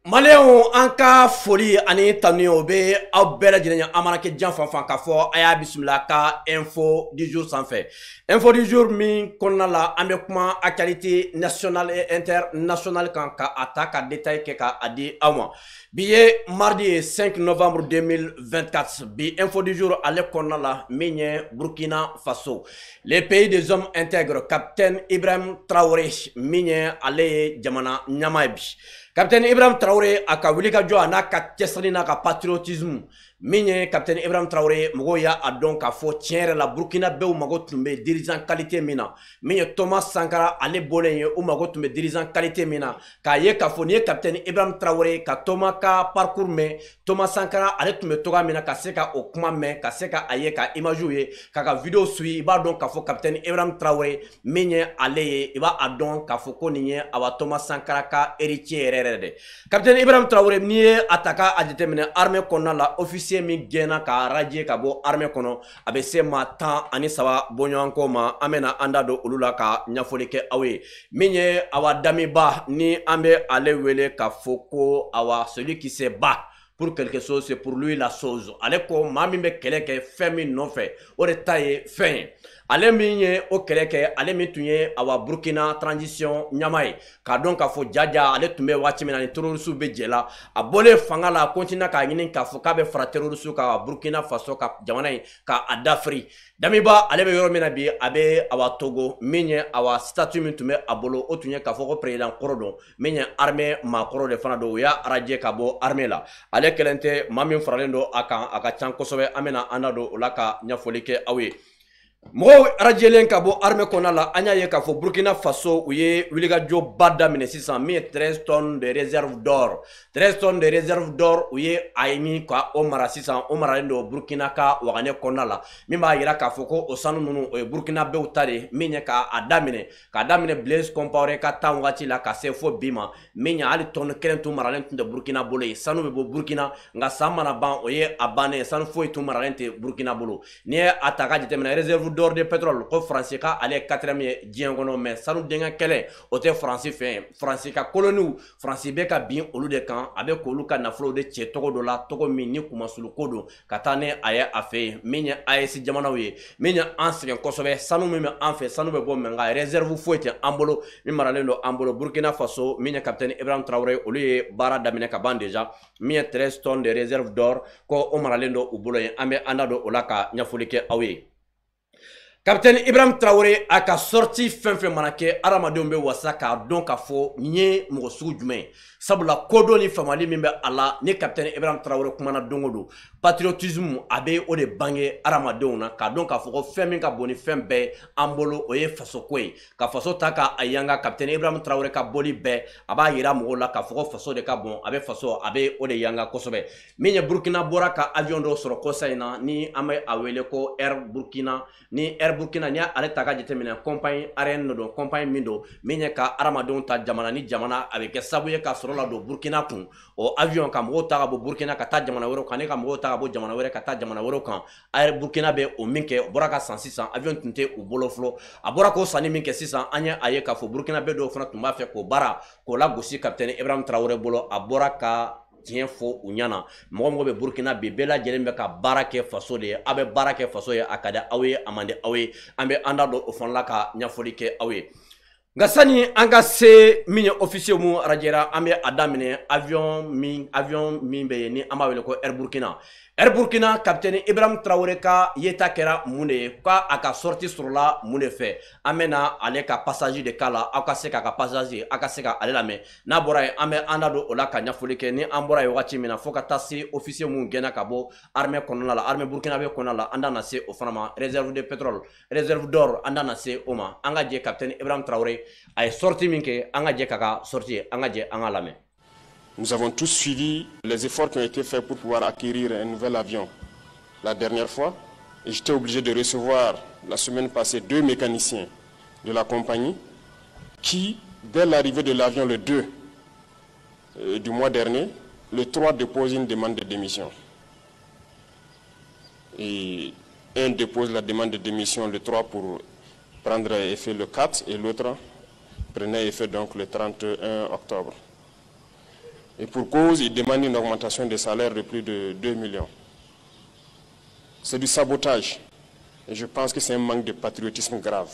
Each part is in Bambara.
Maléon anka foli ani tanu obe aw bɛɛ lajɛlen amana kɛ jan fanfan ka fɔ a y'a bisimila ka info du jour sanfɛ info du jour min kɔnɔna la an bɛ kuma actualité nationale et internationale kan ka a ta ka détail kɛ ka a di aw ma bi ye mardi 5 novembre 2024 bi info du jour ale kɔnɔna la min ye Burkina Faso les pays des hommes intègres capitaine Ibrahim Traoré min ye ale ye jamana ɲama ye bi Capitaine Ibrahim Traoré a ka wuli ka jɔ a n'a ka cɛsiri n'a ka patriotisme min ye Capitaine Ibrahim Traoré mɔgɔw y'a dɔn k'a fɔ tiɲɛ yɛrɛ la Burkina bɛɛ mago tun bɛ dirigeant qualité min na min ye Thomas Sankara ale bɔlen ye u mago tun bɛ dirigeant qualité min na k'a ye k'a fɔ nin ye Capitaine Ibrahim Traoré ka Thomas ka parcours mɛn Thomas Sankara ale tun bɛ togoya min na ka se ka o kuma mɛn ka se ka a ye ka image ye k'a ka video suivi i b'a dɔn k'a fɔ Capitaine Ibrahim Traoré min ye ale ye i b'a dɔn k'a fɔ ko nin ye awa Thomas Sankara ka héritier yɛrɛ de Capitaine Ibrahim Traoré n'i ye a ta k'a jateminɛ armée kɔnɔna la officier min gɛnna ka radier ka bɔ armée kɔnɔ a bɛ se maa 13 bɔɲɔgɔnko ma an bɛna an da don olu la ka ɲɛfɔli kɛ aw ye min ye awa damiba ni an bɛ ale wele k'a fɔ ko awa celui qui se bat pour quelque chose c'est pour lui la chose ale ko maa min bɛ kɛlɛ kɛ fɛn min nɔfɛ o de ta ye fɛn ye ale min ye o kɛlɛ kɛ ale min tun ye awa Burkina transition ɲama ye k'a dɔn k'a fɔ jaja ale tun bɛ waati min na ni terroriste bɛ jɛ la a bɔlen fanga la a continue k'a ɲini k'a fɔ k'a bɛ fara terroriste ka Burkina Faso ka jamana in k'a dafiri damiba ale bɛ yɔrɔ min na bi a bɛ awa Togo min ye awa statut min tun bɛ a bolo o tun ye k'a fɔ ko président kɔrɔ don min ye armée maakɔrɔ de fana don o y'a radier ka bɔ armée la ale kɛlen tɛ maa min faralen don a kan a ka can kosɛbɛ an bɛna an da don o la ka ɲɛfɔli kɛ aw ye mɔgɔw radielen ka bɔ armée kɔnɔna la an y'a ye k'a fɔ Burkina Faso u ye wulikajɔba daminɛ sisan min ye 13 tonnes de réserve d'or 13 tonnes de réserve d'or u ye a ye min ka o mara sisan o maralen don Burkina ka wagane kɔnɔna la min b'a yira k'a fɔ ko o sanu ninnu o ye Burkina bɛɛw ta de min ye k'a daminɛ Blaise Compaoré ka temps wagati la ka se fo bi ma min ye hali tonne 1 tun maralen tun tɛ Burkina bolo ye sanu bɛ bɔ Burkina nka san mana ban o ye a bannen sanu foyi tun maralen tɛ Burkina bolo n'i ye a ta ka jateminɛ réserve d'or de pétrole ko France ka ale 4e ye diɲɛ kɔnɔ mais sanu denkɛ kɛlɛ o tɛ France fɛ France ka colonies France bɛ ka bin olu de kan a bɛ k'olu ka nafolo de cɛ tɔgɔ dɔ la tɔgɔ min ni kumasulu ko don ka taa ni a ye a fɛ yen min ye AES jamanaw ye min ye an sɛgɛn kosɛbɛ sanu min bɛ an fɛ sanu bɛ bɔ mais nka réserve foyi tɛ an bolo min maralen don an bolo Burkina Faso min ye Capitaine Ibrahim Traoré olu ye baara daminɛ ka ban déjà min ye 13 tonnes de réserve d'or ko o maralen don u bolo yen an bɛ an da don o la ka ɲɛfɔli kɛ aw ye Capitaine Ibrahim Traoré a ka sorti fɛn fɛn mana kɛ adamadenw bɛ wasa k'a dɔn k'a fɔ nin ye mɔgɔ sugu jumɛn ye sabula kodɔn ni famali min bɛ a la ni Capitaine Ibrahim Traoré kumana don o don patriotisme a bɛ o de bange adamadenw na k'a dɔn k'a fɔ ko fɛn min ka bon ni fɛn bɛɛ an bolo o ye faso ko ye ka faso ta k'a yanga Capitaine Ibrahim Traoré ka bɔli bɛɛ a b'a yira mɔgɔw la k'a fɔ ko faso de ka bon a bɛ faso a bɛ o de yanga kosɛbɛ min ye Burkina bɔra ka avion dɔ sɔrɔ kɔsa in na ni an bɛ a wele ko Air Burkina ni Air Burkina ni ale ta ka jateminɛ compagnie aérienne don compagnie min don min ye ka adamadenw ta jamana ni jamana a bɛ kɛ sababu ye ka sɔrɔ la don Burkina kun o avion ka mɔgɔw ta ka bɔ Burkina ka taa jamana wɛrɛw kan ne ka mɔgɔw ta ka bɔ jamana wɛrɛ ka taa jamana wɛrɛw kan Air Burkina bɛ o min kɛ o bɔra ka san sisan avion tun tɛ u bolo fɔlɔ a bɔra k'o sanni min kɛ sisan an ye a ye k'a fɔ Burkina bɛ dɔw fana tun b'a fɛ k'o baara k'o lagosi Capitaine Ibrahim Traoré bolo a bɔra ka tiɲɛ fɔ u ɲɛna mɔgɔ mɔgɔ bɛ Burkina bi bɛɛ lajɛlen bɛ ka baara kɛ faso de ye a bɛ baara kɛ faso ye a ka di aw ye a man di aw ye an bɛ an da don o fana la ka ɲɛfɔli kɛ aw ye nka sani an ka se min ye officier mun radiera an bɛ a daminɛ avion min bɛ yen ni an b'a wele ko Air Burkina Air Burkina Capitaine Ibrahim Traoré ka yeta kɛra mun de ye k'a ka sortie sɔrɔla mun de fɛ an bɛna ale ka passage de k'a la aw ka se k'a ka passage aw ka se ka ale lamɛn n'a bɔra yen an bɛ an da don o la ka ɲɛfɔli kɛ ni an bɔra yen wagati min na fo ka taa se officier mun gɛnna ka bɔ armée kɔnɔna la armée Burkina bɛ kɔnɔna la an da na se o fana ma réserve de pétrole réserve d'or an da na se o ma an ka jɛ Capitaine Ibrahim Traoré a ye sortie min kɛ an ka jɛ k'a ka sortie an ka jɛ an ka lamɛn. Nous avons tous suivi les efforts qui ont été faits pour pouvoir acquérir un nouvel avion. La dernière fois, j'étais obligé de recevoir la semaine passée 2 mécaniciens de la compagnie qui, dès l'arrivée de l'avion le 2 du mois dernier, le 3 déposent une demande de démission. Et un dépose la demande de démission le 3 pour prendre effet le 4 et l'autre prenait effet donc le 31 octobre. Et pour cause, ils demandent une augmentation des salaires de plus de 2 millions. C'est du sabotage. Et je pense que c'est un manque de patriotisme grave.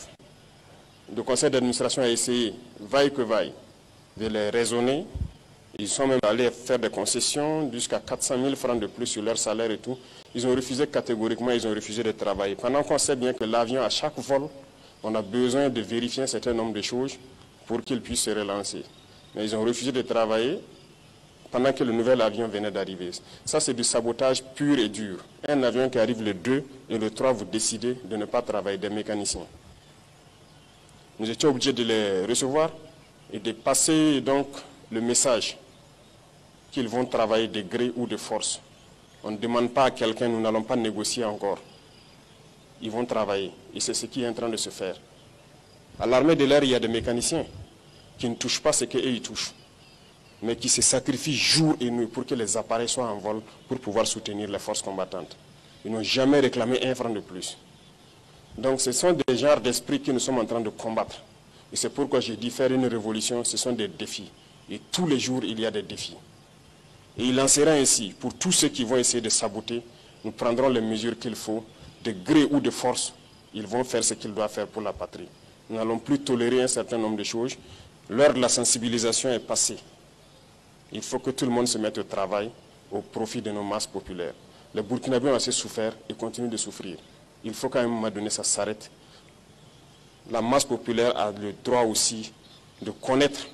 Le conseil d'administration a essayé, vaille que vaille, de les raisonner. Ils sont même allés faire des concessions jusqu'à 400 000 francs de plus sur leur salaire et tout. Ils ont refusé catégoriquement, ils ont refusé de travailler. Pendant qu'on sait bien que l'avion, à chaque vol, on a besoin de vérifier un certain nombre de choses pour qu'il puisse se relancer. Mais ils ont refusé de travailler pendant que le nouvel avion venait d'arriver. Ça, c'est du sabotage pur et dur. Un avion qui arrive le 2 et le 3, vous décidez de ne pas travailler, des mécaniciens. Nous étions obligés de les recevoir et de passer donc le message qu'ils vont travailler de gré ou de force. On ne demande pas à quelqu'un, nous n'allons pas négocier encore. Ils vont travailler et c'est ce qui est en train de se faire. À l'armée de l'air, il y a des mécaniciens qui ne touchent pas ce qu'eux ils touchent, mais qui se sacrifient jour et nuit pour que les appareils soient en vol pour pouvoir soutenir les forces combattantes. Ils n'ont jamais réclamé un franc de plus. Donc ce sont des genres d'esprits que nous sommes en train de combattre. Et c'est pourquoi j'ai dit faire une révolution, ce sont des défis. Et tous les jours, il y a des défis. Et il en sera ainsi. Pour tous ceux qui vont essayer de saboter, nous prendrons les mesures qu'il faut, de gré ou de force. Ils vont faire ce qu'ils doivent faire pour la patrie. Nous n'allons plus tolérer un certain nombre de choses. L'heure de la sensibilisation est passée. Il faut que tout le monde se mette au travail au profit de nos masses populaires. Les Burkinabés ont assez souffert et continuent de souffrir. Il faut qu'à un moment donné, ça s'arrête. La masse populaire a le droit aussi de connaître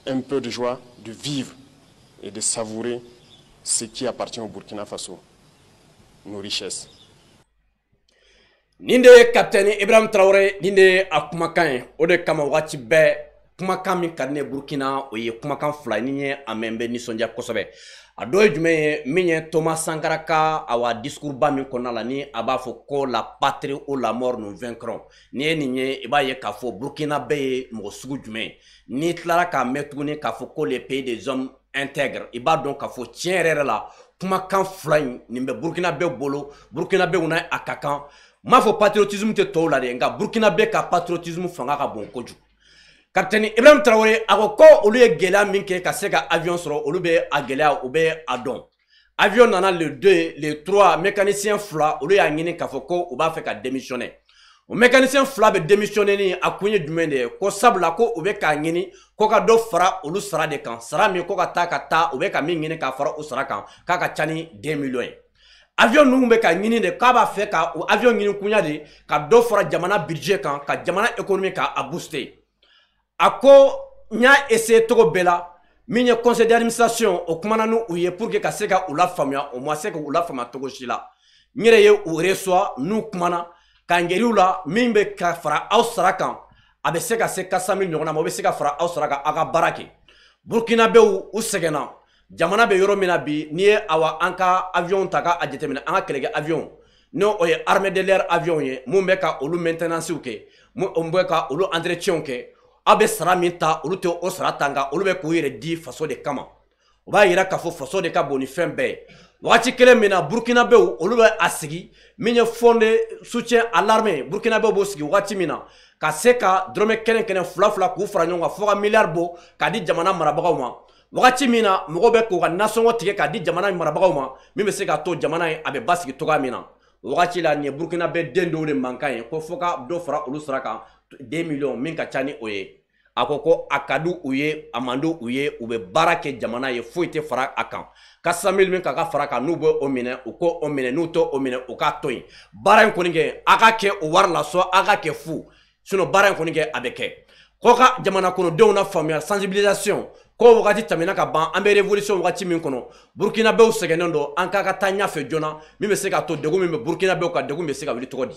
un peu de joie, de vivre et de savourer ce qui appartient au Burkina Faso, nos richesses. Ninde Capitaine Ibrahim Traoré, ninde akumakan ode kama wati be kumakan min kadne Burkina o ye kumakan fila ni ye amembe ni sonja kosɛbɛ a dɔ ye jumɛn ye min ye Thomas Sankara ka awa discours ba min kɔnɔna la ni a b'a fɔ ko la patrie ou la mort nous vaincrons ni ye nin ye i b'a ye k'a fɔ Burkina bɛɛ ye mɔgɔ sugu jumɛn ni tilara k'a mɛn tuguni k'a fɔ ko les pays des hommes intègres i b'a dɔn k'a fɔ tiɲɛ yɛrɛ la kumakan fila in nin bɛ Burkina bɛɛ bolo Burkina bɛɛ na a ka kan m'a fɔ patriotisme tɛ tɔw la de nka Burkina bɛɛ ka patriotisme fanga ka bon kojugu Capitaine Ibrahim Traoré a ko olu ye gɛlɛya min kɛ ka se ka avion sɔrɔ olu bɛ a gɛlɛya u bɛ a dɔn avion nana le 2 le 3 mécanicien fila olu y'a ɲini k'a fɔ ko u b'a fɛ ka démissionner o mécanicien fila bɛ démissionner ni a kun ye jumɛn de ye ko sabula ko u bɛ k'a ɲini ko ka dɔ fara olu sara de kan sara min ko ka taa u bɛ ka min ɲini k'a fara o sara kan k'a ka ca ni 2 millions ye avion ninnu bɛ ka ɲini de k'a b'a fɛ ka o avion ɲini kunya de ka dɔ fara jamana budget kan ka jamana économie k'a booster a ko n y'a essayé togo bɛɛ la min ye conseil d'administration o kumana n'u ye pour que ka se ka u lafaamuya o ma se ka u lafaamuya togo si la n yɛrɛ ye u reçoit n'u kumana k'an gɛrɛ u la min bɛ ka fara aw sara kan a bɛ se ka se 400 000 ɲɔgɔn na ma o bɛ se ka fara aw sara kan aw ka baara kɛ Burkinabɛw u sɛgɛnna jamana bɛ yɔrɔ min na bi n'i ye awa an ka avion ta k'a jateminɛ an ka kɛlɛkɛ avion n'o o ye armée de l'air avion ye mun bɛ ka olu maintenance kɛ mun bɛ ka olu entretien kɛ aw bɛ sara min ta olu tɛ o sara ta nka olu bɛ k'u yɛrɛ di faso de kama o b'a yira k'a fɔ faso de ka bon ni fɛn bɛɛ ye wagati kelen min na Burkinabɛw olu bɛ a sigi min ye fond de soutien à l'armée Burkinabɛw b'o sigi wagati min na ka se ka dɔrɔmɛ kelen kelen fila fila k'u fara ɲɔgɔn kan fo ka miliyari bɔ k'a di jamana marabagaw ma wagati min na mɔgɔw bɛ k'u ka nasɔngɔ tigɛ k'a di jamana marabagaw ma min bɛ se k'a to jamana in a bɛ basigi cogoya min na wagati la nin ye Burkinabɛ den dɔw de mankan ye ko fo ka dɔ fara olu sara kan 2 millions min ka ca ni o ye a ko a ka di u ye a man di u ye u bɛ baara kɛ jamana ye foyi tɛ fara a kan 400 000 min ka fara kan n'u bɛ o minɛ u ko o minɛ n'u tɛ o minɛ u k'a to yen baara in kɔni kɛ a ka kɛ o wari la sɔn a ka kɛ fu sinon baara in kɔni kɛ a bɛ kɛ ko ka jamana kɔnɔdenw na faamuya sensibilisation ko wagati tɛmɛna ka ban an bɛ révolution wagati min kɔnɔ Burkinabɛw sɛgɛnnen don an ka taa ɲɛfɛ joona min bɛ se k'a to degun min bɛ Burkinabɛw kan degun bɛ se ka wuli cogo di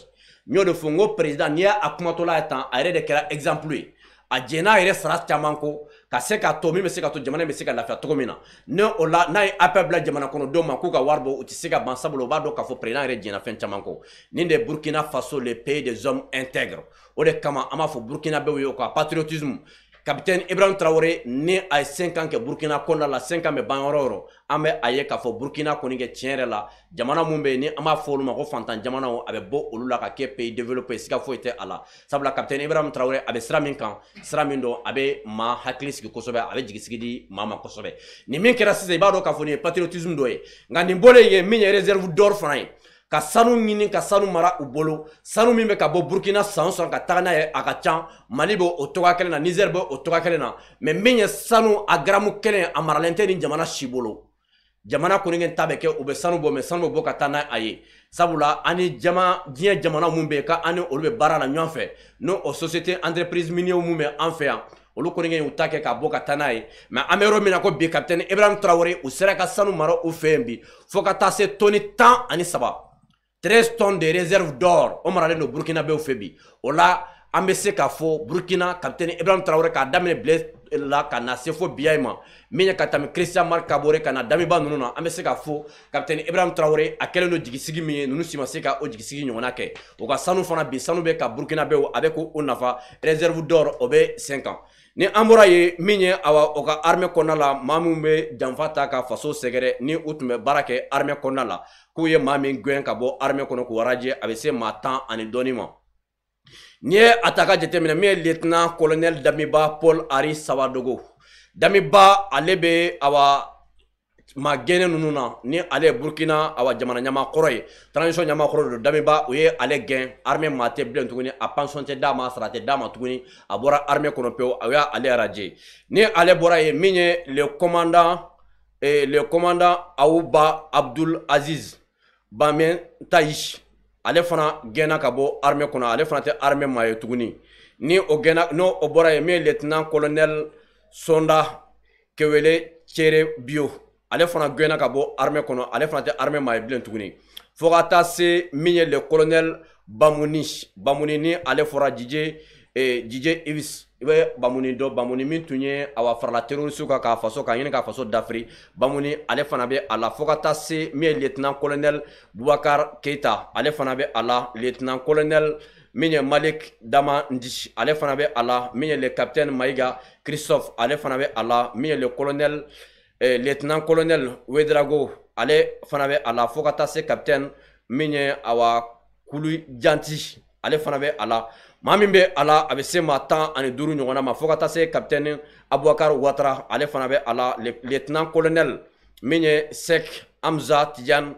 n y'o de fɔ n ko président n'i y'a kumatɔla ye tan a yɛrɛ de kɛra exemple ye a jɛn'a yɛrɛ sara caman ko ka se k'a to min bɛ se ka to jamana bɛ se ka lafiya cogo min na ne o la n'a ye appel bila jamana kɔnɔdenw ma k'u ka wari bɔ u tɛ se ka ban sabula u b'a dɔn k'a fɔ président yɛrɛ jɛnna fɛn caman ko nin de Burkina Faso le pays des hommes intègres o de kama an b'a fɔ Burkinabɛw ye o ka patriotisme capitaine Ibrahim Traoré ni a ye 5 ans kɛ Burkina kɔnɔna la 5 ans bɛ ban yɔrɔ yɔrɔ an bɛ a ye k'a fɔ Burkina kɔni kɛ tiɲɛ yɛrɛ la jamana mun bɛ yen ni an b'a fɔ olu ma ko fantan jamanaw a bɛ bɔ olu la ka kɛ pays développé siga foyi tɛ a la sabula capitaine Ibrahim Traoré a bɛ sira min kan sira min don a bɛ maa hakili sigi kosɛbɛ a bɛ jigisigi di maa ma kosɛbɛ nin min kɛra sisan i b'a dɔn k'a fɔ nin ye patriotisme dɔ ye nka nin bɔlen ye min ye réserve d'or fana ye ka sanu ɲini ka sanu mara u bolo sanu min bɛ ka bɔ Burkina san ka taga n'a ye a ka ca Mali bɛ o toga kelen na Niger bɛ o toga kelen na mais min ye sanu a garamu kelen a maralen tɛ ni jamana si bolo jamana kɔni ta bɛ kɛ u bɛ sanu bɔ mais sanu bɛ bɔ ka taa n'a ye sabula ani diɲɛ jamana mun bɛ yen ka ani olu bɛ baara la ɲɔgɔn fɛ n'o o société entreprise minière mun bɛ an fɛ yan olu kɔni y'u ta kɛ ka bɔ ka taa n'a ye mais an bɛ yɔrɔ min na ko bi capitaine Ibrahim Traoré u sera ka sanu mara u fɛ yen bi fo ka taa se toni 13 13 tonnes de réserve d'or o maralen do Burkina bɛɛ fɛ bi o la an bɛ se k'a fɔ Burkina capitaine Ibrahim Traoré k'a daminɛ Blaise la ka na se fo biya ma min ye ka tɛmɛ Christian Marc Kaboré ka na Damiba ninnu na an bɛ se k'a fɔ capitaine Ibrahim Traoré a kɛlen do jigisigi min ye ninnu si ma se ka o jigisigi ɲɔgɔnna kɛ o ka sanu fana bi sanu bɛ ka Burkina bɛɛ a bɛ k'o nafa réserve d'or o bɛ 5 ans ni an bɔra ye min ye o ka armée kɔnɔna la maa min bɛ janfa ta ka faso sɛgɛrɛ ni u tun bɛ baara kɛ armée kɔnɔna la k'u ye maa min gɛn ka bɔ armée kɔnɔ k'u radier a bɛ se maa 10 ani dɔɔni ma n'i ye a ta ka jateminɛ min ye lieutenant colonel Damiba Paul Henri Sawadogo Damiba ale bɛ maa gɛnnen ninnu na ni ale ye Burkina jamana ɲamakɔrɔ ye transition ɲamakɔrɔ don Damiba o ye ale gɛn armée maa tɛ bilen tuguni a pension tɛ d'a ma sara tɛ d'a ma tuguni a bɔra armée kɔnɔ pewu a y'ale radier ni ale bɔra ye min ye le commandant Awuba Abdul Aziz Bamen Taïch ale fana gɛnna ka bɔ armée kɔnɔ ale fana tɛ armée maa ye tuguni ni o gɛnna n'o bɔra ye min ye lieutenant colonel Sonda Kewele Chere Bio ale fana gɛnna ka bɔ armée kɔnɔ ale fana tɛ armée maa ye bilen tuguni fo ka taa se min ye le colonel Bamuni ni ale fɔra Dj Ivis i bɛ Bamuni dɔn Bamuni min tun ye farala terroriste ka faso ka ɲini ka faso dafiri Bamuni ale fana bɛ a la fo ka taa se min ye lieutenant colonel Boubacar Keita ale fana bɛ a la lieutenant colonel min ye Malik Dama Ndi ale fana bɛ a la min ye le capitaine Maïga Christophe ale fana bɛ a la min ye le colonel lieutenant colonel Wedrago ale fana bɛ a la fo ka taa se capitaine min ye Kulu Janti ale fana bɛ a la maa min bɛ a la a bɛ se maa 10 ani 5 ɲɔgɔnna ma fo ka taa se capitaine Aboubacar Ouattara ale fana bɛ a la lieutenant colonel min ye Sek Hamza Tidiane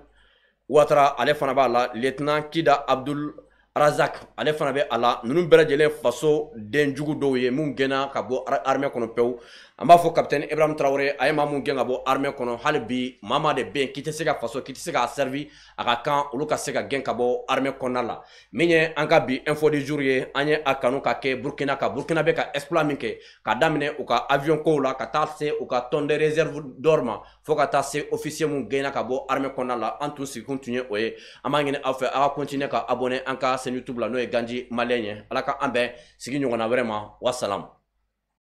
Ouattara ale fana b'a la lieutenant Kida Abdul Razak ale fana bɛ a la ninnu bɛɛ lajɛlen faso denjugu dɔw ye mun gɛnna ka bɔ armée kɔnɔ pewu an b'a fɔ capitaine Ibrahim Traoré a ye maa mun gɛn ka bɔ armée kɔnɔ hali bi maa de bɛ yen k'i tɛ se ka faso k'i tɛ se k'a servi a ka kan olu ka se ka gɛn ka bɔ armée kɔnɔna la min ye an ka bi info du jour ye an ye a kanu ka kɛ Burkina bɛ ka exploit min kɛ ka daminɛ u ka avion kow la ka taa se u ka tonne de réserve d'or ma fo ka taa se officier mun gɛnna ka bɔ armée kɔnɔna la an tun sigikun tun ye o ye an b'a ɲini aw fɛ aw ka continuer ka abonner an ka chaîne YouTube la n'o ye Ganji Malien ye ala ka an bɛn sigi ɲɔgɔnna wɛrɛ ma wassalam.